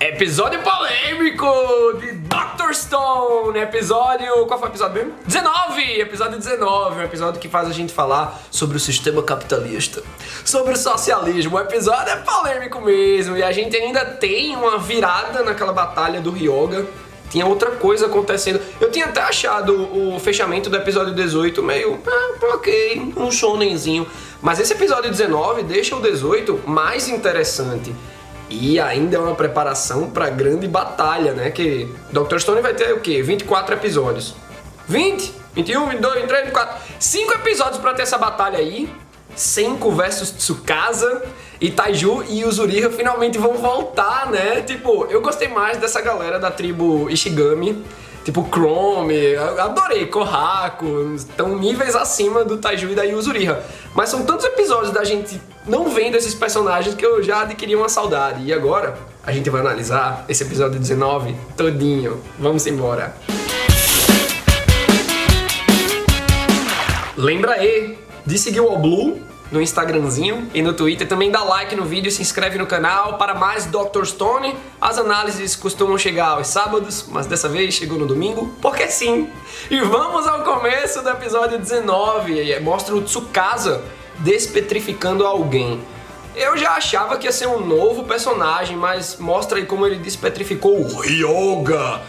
Episódio polêmico de Dr. Stone. Episódio... Qual foi o episódio mesmo? 19! Episódio 19. Um episódio que faz a gente falar sobre o sistema capitalista, sobre o socialismo. O episódio é polêmico mesmo. E a gente ainda tem uma virada naquela batalha do Ryoga. Tinha outra coisa acontecendo. Eu tinha até achado o fechamento do episódio 18 meio... ok, um shonenzinho. Mas esse episódio 19 deixa o 18 mais interessante. E ainda é uma preparação para a grande batalha, né? Que Dr. Stone vai ter o quê? 24 episódios. 20, 21, 22, 23, 24. 5 episódios para ter essa batalha aí. Senku versus Tsukasa. E Taiju e Yuzuriha finalmente vão voltar, né? Tipo, eu gostei mais dessa galera da tribo Ishigami. Tipo, Chrome, eu adorei, Kohaku, estão níveis acima do Taiju e da Yuzuriha. Mas são tantos episódios da gente não vendo esses personagens que eu já adquiri uma saudade. E agora, a gente vai analisar esse episódio 19 todinho. Vamos embora. Lembra aí de seguir o Blue no Instagramzinho e no Twitter. Também dá like no vídeo, se inscreve no canal para mais Dr. Stone. As análises costumam chegar aos sábados, mas dessa vez chegou no domingo, porque sim. E vamos ao começo do episódio 19. Mostra o Tsukasa despetrificando alguém. Eu já achava que ia ser um novo personagem, mas mostra aí como ele despetrificou o Ryoga.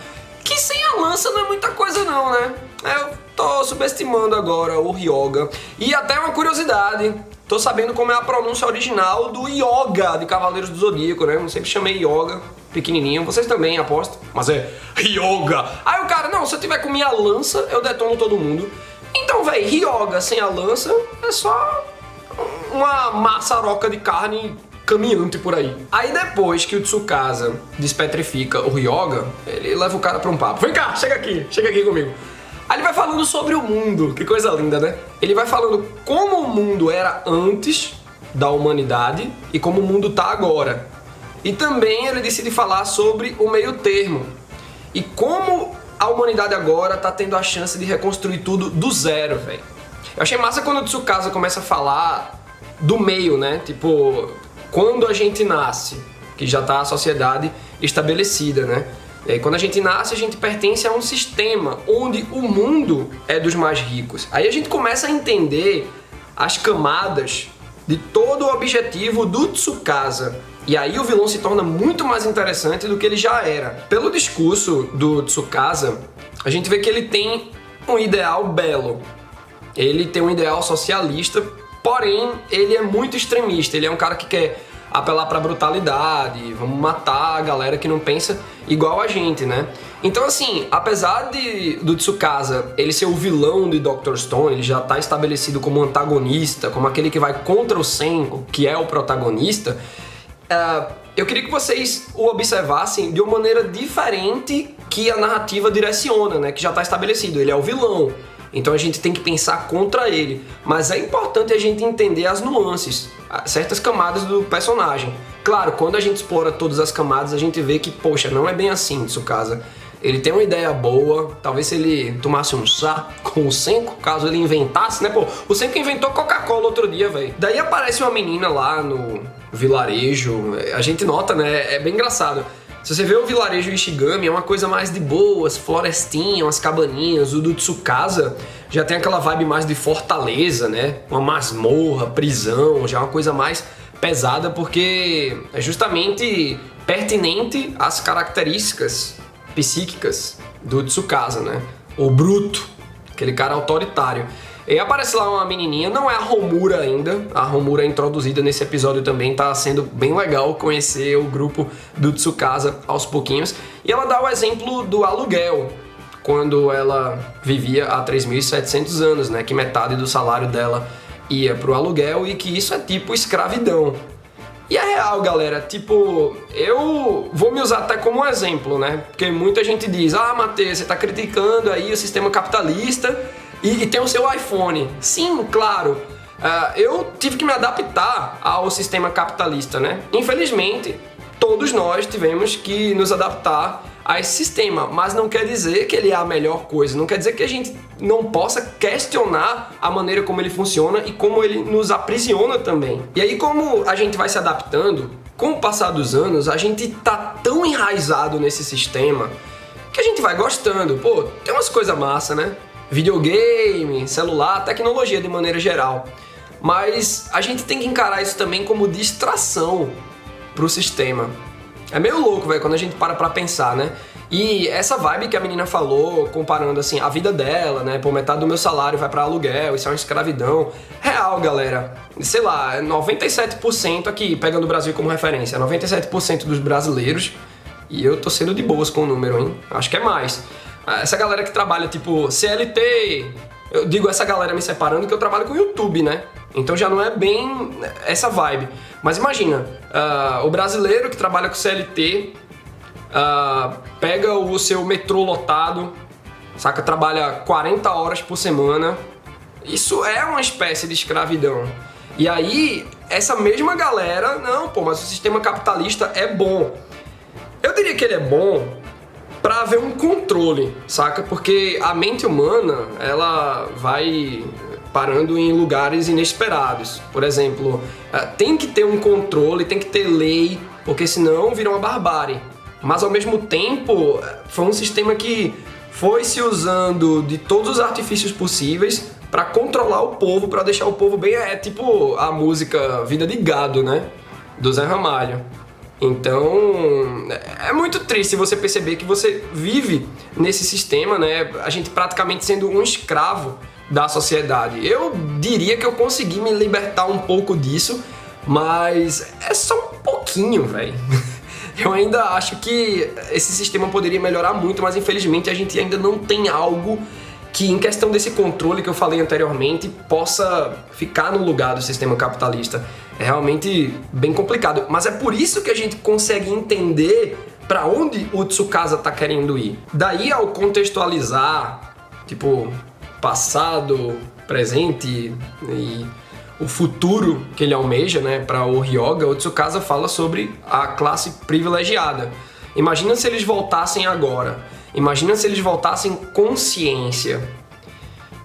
Que sem a lança não é muita coisa não, né? Eu tô subestimando agora o Ryoga. E até uma curiosidade, tô sabendo como é a pronúncia original do Yoga de Cavaleiros do Zodíaco, né? Eu sempre chamei Yoga, pequenininho, vocês também, aposto. Mas é Ryoga. Aí o cara, não, se eu tiver com minha lança, eu detono todo mundo. Então, véi, Ryoga sem a lança é só uma maçaroca de carne caminhante por aí. Aí depois que o Tsukasa despetrifica o Ryoga, ele leva o cara pra um papo. Vem cá, chega aqui comigo. Aí ele vai falando sobre o mundo, que coisa linda, né? Ele vai falando como o mundo era antes da humanidade e como o mundo tá agora. E também ele decide falar sobre o meio termo. E como a humanidade agora tá tendo a chance de reconstruir tudo do zero, velho. Eu achei massa quando o Tsukasa começa a falar do meio, né? Tipo, quando a gente nasce, que já tá a sociedade estabelecida, né? E aí, quando a gente nasce, a gente pertence a um sistema onde o mundo é dos mais ricos. Aí a gente começa a entender as camadas de todo o objetivo do Tsukasa. E aí o vilão se torna muito mais interessante do que ele já era. Pelo discurso do Tsukasa, a gente vê que ele tem um ideal belo. Ele tem um ideal socialista, porém ele é muito extremista. Ele é um cara que quer apelar pra brutalidade, vamos matar a galera que não pensa igual a gente, né? Então assim, apesar do Tsukasa ele ser o vilão de Dr. Stone, ele já tá estabelecido como antagonista, como aquele que vai contra o Senku, que é o protagonista, eu queria que vocês o observassem de uma maneira diferente que a narrativa direciona, né? Que já tá estabelecido, ele é o vilão. Então a gente tem que pensar contra ele, mas é importante a gente entender as nuances, certas camadas do personagem. Claro, quando a gente explora todas as camadas, a gente vê que, poxa, não é bem assim, Tsukasa. Ele tem uma ideia boa, talvez se ele tomasse um chá com o Senku, caso ele inventasse, né? Pô, o Senku inventou Coca-Cola outro dia, velho. Daí aparece uma menina lá no vilarejo, a gente nota, né? É bem engraçado. Se você vê o vilarejo Ishigami, é uma coisa mais de boas, florestinha, umas cabaninhas. O do Tsukasa já tem aquela vibe mais de fortaleza, né? Uma masmorra, prisão, já é uma coisa mais pesada, porque é justamente pertinente às características psíquicas do Tsukasa, né? O bruto, aquele cara autoritário. E aparece lá uma menininha, não é a Homura ainda, a Homura é introduzida nesse episódio também, tá sendo bem legal conhecer o grupo do Tsukasa aos pouquinhos. E ela dá o exemplo do aluguel, quando ela vivia há 3.700 anos, né, que metade do salário dela ia pro aluguel e que isso é tipo escravidão. E é real, galera, tipo, eu vou me usar até como um exemplo, né, porque muita gente diz, Matheus, você tá criticando aí o sistema capitalista, e tem o seu iPhone. Sim, claro. Eu tive que me adaptar ao sistema capitalista, né? Infelizmente, todos nós tivemos que nos adaptar a esse sistema, mas não quer dizer que ele é a melhor coisa, não quer dizer que a gente não possa questionar a maneira como ele funciona e como ele nos aprisiona também. E aí, como a gente vai se adaptando, com o passar dos anos, a gente tá tão enraizado nesse sistema que a gente vai gostando. Pô, tem umas coisas massa, né? Videogame, celular, tecnologia de maneira geral. Mas a gente tem que encarar isso também como distração pro sistema. É meio louco, velho, quando a gente para pra pensar, né? E essa vibe que a menina falou, comparando assim, a vida dela, né? Pô, metade do meu salário vai pra aluguel, isso é uma escravidão. Real, galera. Sei lá, 97% aqui, pegando o Brasil como referência, 97% dos brasileiros, e eu tô sendo de boas com o número, hein? Acho que é mais. Essa galera que trabalha, tipo, CLT, eu digo essa galera me separando que eu trabalho com YouTube, né? Então já não é bem essa vibe. Mas imagina, o brasileiro que trabalha com CLT, pega o seu metrô lotado, saca? Trabalha 40 horas por semana. Isso é uma espécie de escravidão. E aí, essa mesma galera, não, pô, mas o sistema capitalista é bom. Eu diria que ele é bom para haver um controle, saca? Porque a mente humana, ela vai parando em lugares inesperados. Por exemplo, tem que ter um controle, tem que ter lei, porque senão vira uma barbárie. Mas ao mesmo tempo, foi um sistema que foi se usando de todos os artifícios possíveis para controlar o povo, para deixar o povo bem... É tipo a música Vida de Gado, né? Do Zé Ramalho. Então, é muito triste você perceber que você vive nesse sistema, né? A gente praticamente sendo um escravo da sociedade. Eu diria que eu consegui me libertar um pouco disso, mas é só um pouquinho, velho. Eu ainda acho que esse sistema poderia melhorar muito, mas infelizmente a gente ainda não tem algo que, em questão desse controle que eu falei anteriormente, possa ficar no lugar do sistema capitalista. É realmente bem complicado, mas é por isso que a gente consegue entender para onde o Tsukasa tá querendo ir. Daí, ao contextualizar, tipo, passado, presente e o futuro que ele almeja, né, para o Ryoga, o Tsukasa fala sobre a classe privilegiada. Imagina se eles voltassem agora. Imagina se eles voltassem consciência.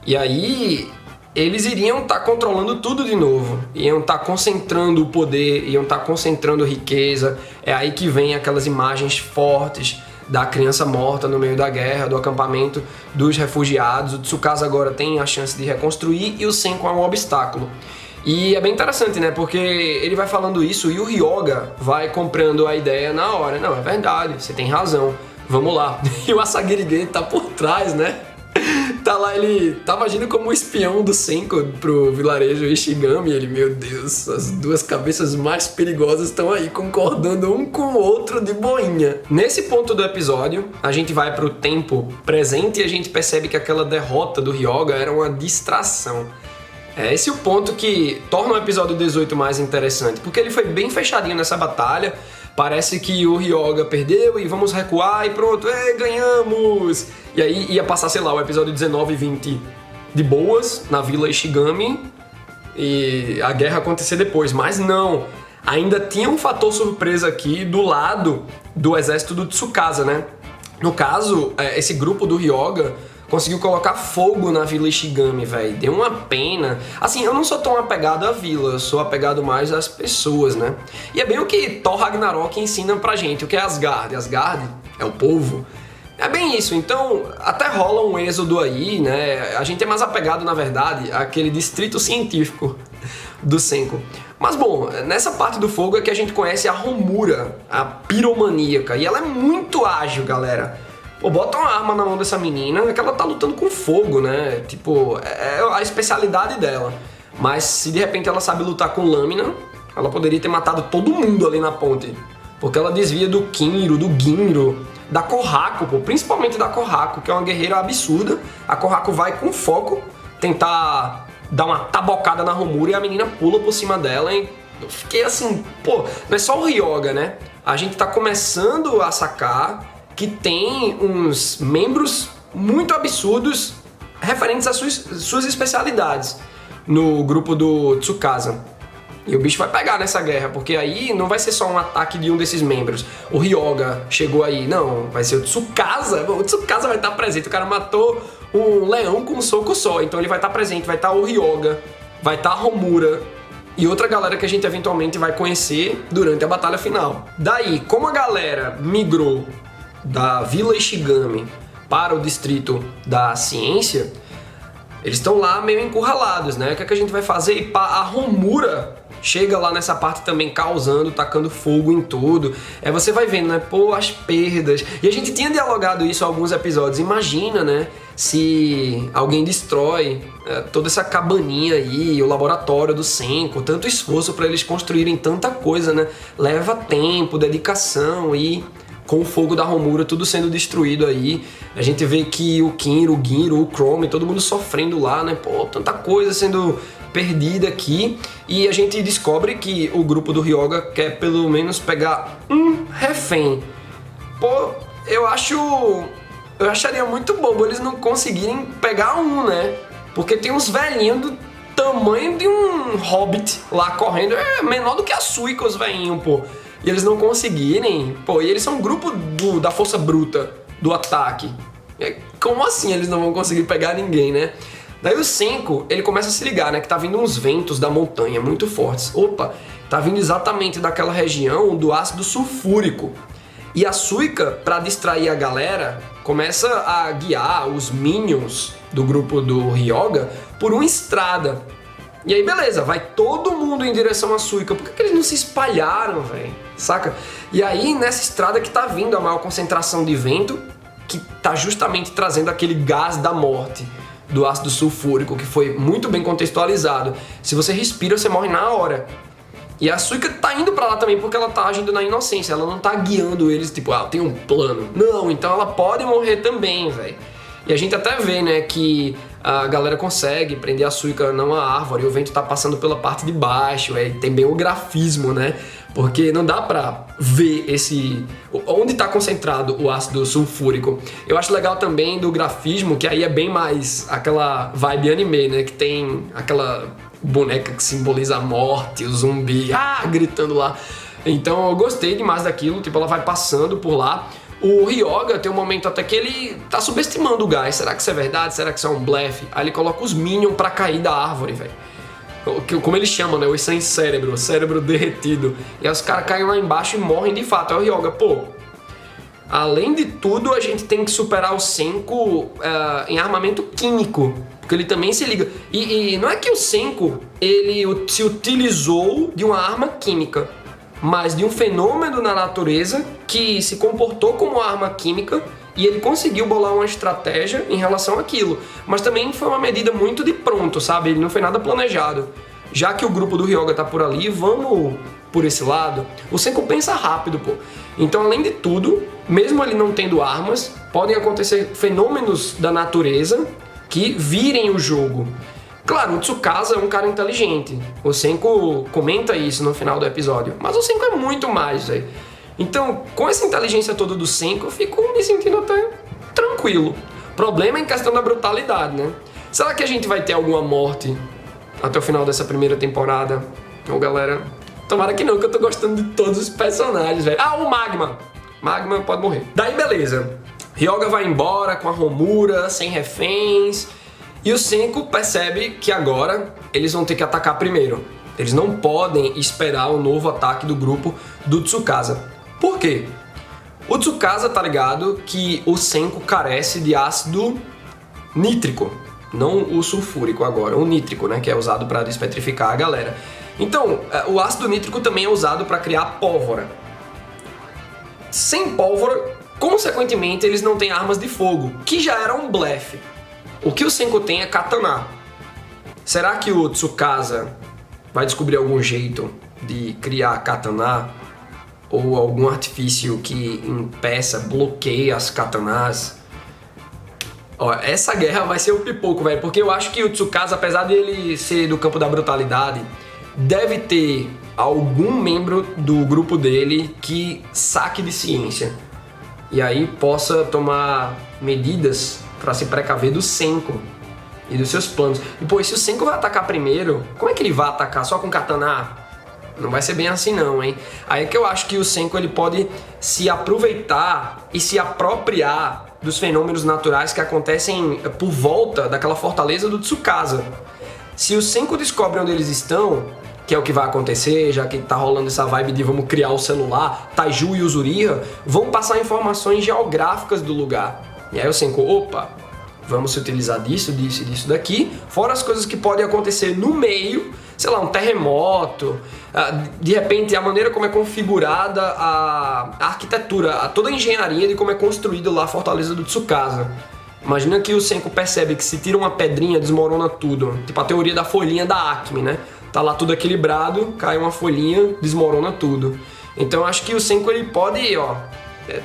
E aí eles iriam estar controlando tudo de novo. Iam estar concentrando o poder, iam estar concentrando riqueza. É aí que vem aquelas imagens fortes da criança morta no meio da guerra, do acampamento dos refugiados. O Tsukasa agora tem a chance de reconstruir e o Senko é um obstáculo. E é bem interessante, né? Porque ele vai falando isso e o Ryoga vai comprando a ideia na hora. Não, é verdade, você tem razão. Vamos lá. E o Asagiri Gen tá por trás, né? Tá lá, ele tava agindo como espião do Senko pro vilarejo Ishigami. Ele, meu Deus, as duas cabeças mais perigosas estão aí concordando um com o outro de boinha. Nesse ponto do episódio, a gente vai pro tempo presente e a gente percebe que aquela derrota do Ryoga era uma distração. É esse o ponto que torna o episódio 18 mais interessante, porque ele foi bem fechadinho nessa batalha. Parece que o Ryoga perdeu e vamos recuar e pronto, ganhamos! E aí ia passar, sei lá, o episódio 19 e 20 de boas na Vila Ishigami e a guerra acontecer depois. Mas não, ainda tinha um fator surpresa aqui do lado do exército do Tsukasa, né? No caso, esse grupo do Ryoga conseguiu colocar fogo na Vila Ishigami, velho. Deu uma pena. Assim, eu não sou tão apegado à vila, eu sou apegado mais às pessoas, né? E é bem o que Thor Ragnarok ensina pra gente, o que é Asgard. Asgard é o povo. É bem isso, então até rola um êxodo aí, né? A gente é mais apegado, na verdade, àquele distrito científico do Senko. Mas bom, nessa parte do fogo é que a gente conhece a Homura, a piromaníaca. E ela é muito ágil, galera. Pô, bota uma arma na mão dessa menina, que ela tá lutando com fogo, né? Tipo, é a especialidade dela. Mas se de repente ela sabe lutar com lâmina, ela poderia ter matado todo mundo ali na ponte. Porque ela desvia do Kinro, do Ginro, da Kohako, pô, principalmente da Kohako, que é uma guerreira absurda. A Kohako vai com foco tentar dar uma tabocada na Homura e a menina pula por cima dela. E eu fiquei assim, pô, não é só o Ryoga, né? A gente tá começando a sacar que tem uns membros muito absurdos referentes às suas especialidades no grupo do Tsukasa. E o bicho vai pegar nessa guerra, porque aí não vai ser só um ataque de um desses membros. O Ryoga chegou aí, não, vai ser o Tsukasa. O Tsukasa vai estar presente, o cara matou um leão com um soco só, então ele vai estar presente, vai estar o Ryoga, vai estar a Homura e outra galera que a gente eventualmente vai conhecer durante a batalha final. Daí, como a galera migrou da Vila Ishigami para o distrito da ciência, eles estão lá meio encurralados, né? O que é que a gente vai fazer? E a Homura chega lá nessa parte também causando, tacando fogo em tudo. Aí você vai vendo, né? Pô, as perdas. E a gente tinha dialogado isso em alguns episódios. Imagina, né? Se alguém destrói toda essa cabaninha aí, o laboratório do Senko, tanto esforço para eles construírem tanta coisa, né? Leva tempo, dedicação e com o fogo da Homura tudo sendo destruído aí. A gente vê que o Kinro, o Ginro, o Chrome, todo mundo sofrendo lá, né? Pô, tanta coisa sendo perdida aqui. E a gente descobre que o grupo do Ryoga quer pelo menos pegar um refém. Pô, eu acharia muito bobo eles não conseguirem pegar um, né? Porque tem uns velhinhos do tamanho de um hobbit lá correndo. É menor do que a Suika, os velhinhos, pô. E eles não conseguirem, pô, e eles são um grupo da força bruta, do ataque. Como assim eles não vão conseguir pegar ninguém, né? Daí o Senko, ele começa a se ligar, né, que tá vindo uns ventos da montanha muito fortes. Opa, tá vindo exatamente daquela região do ácido sulfúrico. E a Suika, pra distrair a galera, começa a guiar os minions do grupo do Ryoga por uma estrada. E aí, beleza, vai todo mundo em direção à Suika. Por que eles não se espalharam, velho? Saca? E aí, nessa estrada que tá vindo a maior concentração de vento, que tá justamente trazendo aquele gás da morte do ácido sulfúrico, que foi muito bem contextualizado. Se você respira, você morre na hora. E a Suika tá indo pra lá também porque ela tá agindo na inocência. Ela não tá guiando eles, tipo, tem um plano. Não, então ela pode morrer também, velho. E a gente até vê, né, que a galera consegue prender a Suika numa árvore, e o vento tá passando pela parte de baixo, tem bem o grafismo, né? Porque não dá pra ver onde tá concentrado o ácido sulfúrico. Eu acho legal também do grafismo, que aí é bem mais aquela vibe anime, né? Que tem aquela boneca que simboliza a morte, o zumbi, gritando lá. Então eu gostei demais daquilo, tipo, ela vai passando por lá. O Ryoga tem um momento até que ele tá subestimando o gás. Será que isso é verdade? Será que isso é um blefe? Aí ele coloca os minions pra cair da árvore, velho. Como eles chamam, né? Os sem cérebro, cérebro derretido. E aí os caras caem lá embaixo e morrem de fato. Aí o Ryoga, pô, além de tudo, a gente tem que superar o Senko em armamento químico. Porque ele também se liga. E não é que o Senko, ele se utilizou de uma arma química, mas de um fenômeno na natureza que se comportou como arma química e ele conseguiu bolar uma estratégia em relação àquilo. Mas também foi uma medida muito de pronto, sabe? Ele não foi nada planejado. Já que o grupo do Ryoga tá por ali, vamos por esse lado. O Senko pensa rápido, pô. Então, além de tudo, mesmo ele não tendo armas, podem acontecer fenômenos da natureza que virem o jogo. Claro, o Tsukasa é um cara inteligente. O Senko comenta isso no final do episódio. Mas o Senko é muito mais, velho. Então, com essa inteligência toda do Senko, eu fico me sentindo até tranquilo. O problema é em questão da brutalidade, né? Será que a gente vai ter alguma morte até o final dessa primeira temporada? Ô, galera, tomara que não, que eu tô gostando de todos os personagens, velho. O Magma! Magma pode morrer. Daí, beleza. Ryoga vai embora com a Homura, sem reféns. E o Senko percebe que agora eles vão ter que atacar primeiro. Eles não podem esperar o novo ataque do grupo do Tsukasa. Por quê? O Tsukasa tá ligado que o Senko carece de ácido nítrico. Não o sulfúrico agora, o nítrico, né? Que é usado para despetrificar a galera. Então, o ácido nítrico também é usado para criar pólvora. Sem pólvora, consequentemente, eles não têm armas de fogo, que já era um blefe. O que o Senko tem é katana. Será que o Tsukasa vai descobrir algum jeito de criar katana? Ou algum artifício que impeça, bloqueie as katanas? Ó, essa guerra vai ser o pipoco, velho. Porque eu acho que o Tsukasa, apesar de ele ser do campo da brutalidade, deve ter algum membro do grupo dele que saque de ciência. E aí possa tomar medidas pra se precaver do Senko e dos seus planos. E pô, se o Senko vai atacar primeiro, como é que ele vai atacar? Só com katana? Não vai ser bem assim não, hein? Aí é que eu acho que o Senko ele pode se aproveitar e se apropriar dos fenômenos naturais que acontecem por volta daquela fortaleza do Tsukasa. Se o Senko descobre onde eles estão, que é o que vai acontecer, já que tá rolando essa vibe de vamos criar o celular, Taiju e Uzuriha vão passar informações geográficas do lugar. E aí o Senku, opa, vamos se utilizar disso, disso e disso daqui, fora as coisas que podem acontecer no meio, sei lá, um terremoto, de repente a maneira como é configurada a arquitetura, toda a engenharia de como é construído lá a Fortaleza do Tsukasa. Imagina que o Senku percebe que se tira uma pedrinha, desmorona tudo, tipo a teoria da folhinha da Acme, né? Tá lá tudo equilibrado, cai uma folhinha, desmorona tudo. Então eu acho que o Senku ele pode,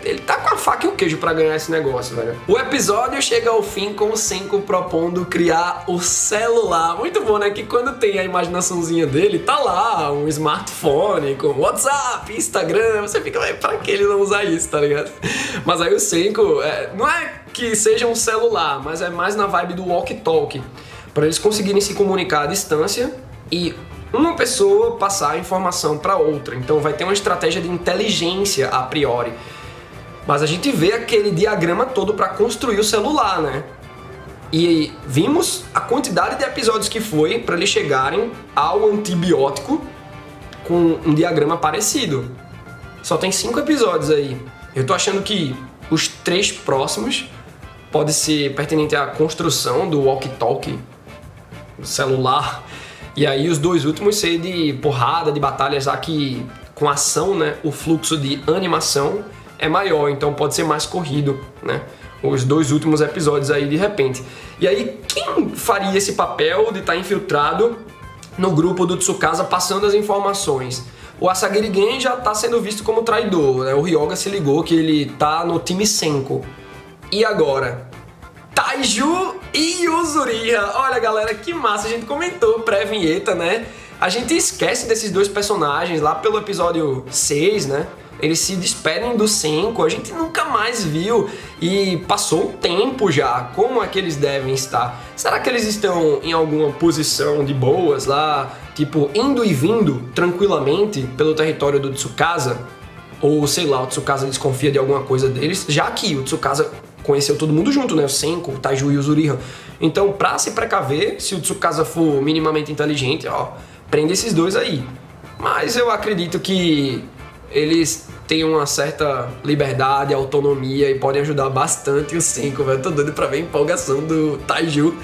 ele tá com a faca e o queijo pra ganhar esse negócio, velho. O episódio chega ao fim com o Senku propondo criar o celular. Muito bom, né? Que quando tem a imaginaçãozinha dele, tá lá um smartphone com WhatsApp, Instagram. Você fica, pra que ele não usar isso, tá ligado? Mas aí o Senku, não é que seja um celular, mas é mais na vibe do walkie-talkie. Pra eles conseguirem se comunicar à distância e uma pessoa passar a informação para outra. Então vai ter uma estratégia de inteligência a priori. Mas a gente vê aquele diagrama todo para construir o celular, né? E vimos a quantidade de episódios que foi para eles chegarem ao antibiótico com um diagrama parecido. Só tem 5 episódios aí. Eu tô achando que os 3 próximos pode ser pertinente à construção do walkie-talkie, do celular. E aí os 2 últimos ser de porrada, de batalhas aqui com ação, né? O fluxo de animação é maior, então pode ser mais corrido, né? Os 2 últimos episódios aí de repente. E aí quem faria esse papel de estar infiltrado no grupo do Tsukasa passando as informações? O Asagiri Gen já está sendo visto como traidor, né? O Ryoga se ligou que ele tá no time Senko. E agora? Taiju e Uzuriha. Olha, galera, que massa. A gente comentou pré-vinheta, né? A gente esquece desses 2 personagens lá pelo episódio 6, né? Eles se despedem do Senko, a gente nunca mais viu e passou um tempo já. Como é que eles devem estar? Será que eles estão em alguma posição de boas lá, tipo indo e vindo tranquilamente pelo território do Tsukasa? Ou sei lá, o Tsukasa desconfia de alguma coisa deles, já que o Tsukasa conheceu todo mundo junto, né? O Senko, o Taiju e o Uzuriha. Então, pra se precaver, se o Tsukasa for minimamente inteligente, prende esses 2 aí. Mas eu acredito que eles têm uma certa liberdade, autonomia e podem ajudar bastante o Senko, velho. Tô doido pra ver a empolgação do Taiju.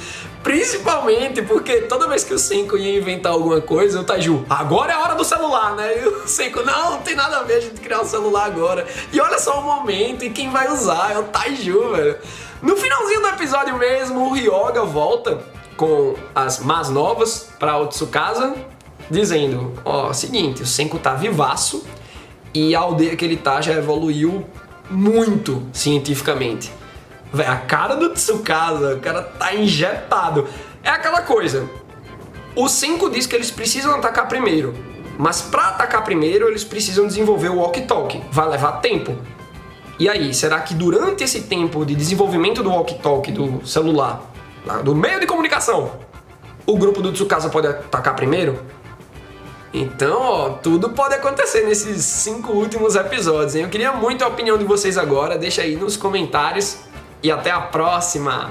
Principalmente porque toda vez que o Senko ia inventar alguma coisa, o Taiju, agora é a hora do celular, né? E o Senko, não tem nada a ver a gente criar um celular agora. E olha só o momento e quem vai usar é o Taiju, velho. No finalzinho do episódio mesmo, o Ryoga volta com as más novas pra o Tsukasa, dizendo, seguinte, o Senko tá vivaço, e a aldeia que ele tá já evoluiu muito cientificamente. Véi, a cara do Tsukasa, o cara tá injetado. É aquela coisa, o Senko diz que eles precisam atacar primeiro, mas pra atacar primeiro eles precisam desenvolver o walkie-talkie. Vai levar tempo. E aí, será que durante esse tempo de desenvolvimento do walkie-talkie, do celular, do meio de comunicação, o grupo do Tsukasa pode atacar primeiro? Então, tudo pode acontecer nesses 5 últimos episódios, hein? Eu queria muito a opinião de vocês agora, deixa aí nos comentários e até a próxima!